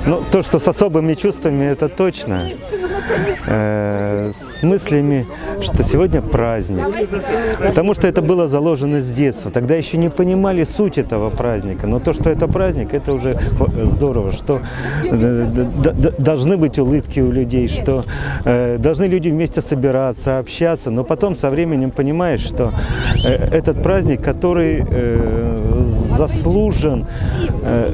Ну, то, что с особыми чувствами, это точно. С мыслями, что сегодня праздник. Потому что это было заложено с детства. Тогда еще не понимали суть этого праздника. Но то, что это праздник, это уже здорово. Что должны быть улыбки у людей, что должны люди вместе собираться, общаться. Но потом со временем понимаешь, что этот праздник, который заслужен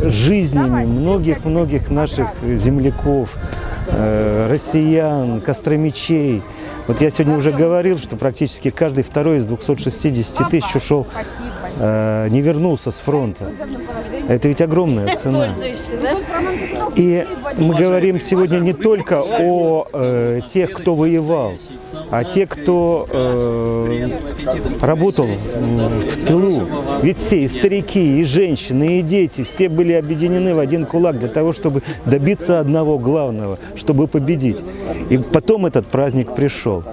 жизнями многих-многих наших земляков, россиян, костромичей. Вот я сегодня уже говорил, что практически каждый второй из 260 тысяч ушел, не вернулся с фронта. Это ведь огромная цена. И мы говорим сегодня не только о тех, кто воевал, а те, кто работал в тылу. Ведь все, и старики, и женщины, и дети, все были объединены в один кулак для того, чтобы добиться одного главного, чтобы победить. И потом этот праздник пришел.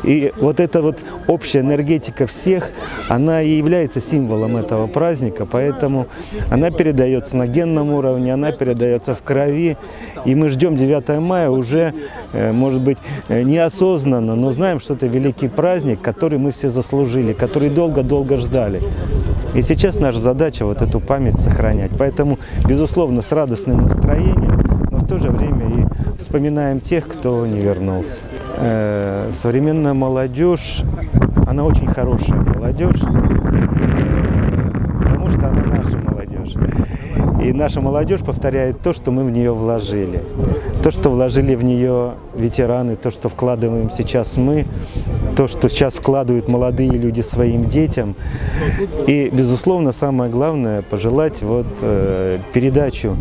И вот эта вот общая энергетика всех, она и является символом этого праздника, поэтому она передается на генном уровне, она передается в крови. И мы ждем 9 мая уже, может быть, неосознанно, но знаем, что это великий праздник, который мы все заслужили, который долго-долго ждали. И сейчас наша задача вот эту память сохранять. Поэтому, безусловно, с радостным настроением, но в то же время и вспоминаем тех, кто не вернулся. Современная молодежь, она очень хорошая молодежь, потому что она наша молодежь. И наша молодежь повторяет то, что мы в нее вложили. То, что вложили в нее ветераны, то, что вкладываем сейчас мы, то, что сейчас вкладывают молодые люди своим детям. И, безусловно, самое главное – пожелать передачу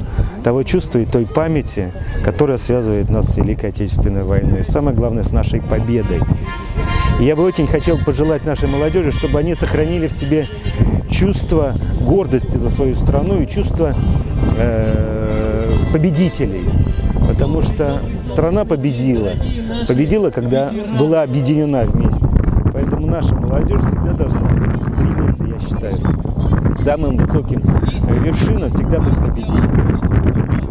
того чувства и той памяти, которая связывает нас с Великой Отечественной войной. И самое главное – с нашей победой. И я бы очень хотел пожелать нашей молодежи, чтобы они сохранили в себе чувство гордости за свою страну и чувство победителей. Потому что страна победила. Победила, когда была объединена вместе. Поэтому наша молодежь всегда должна стремиться, я считаю, к самым высоким вершинам, всегда быть победителем.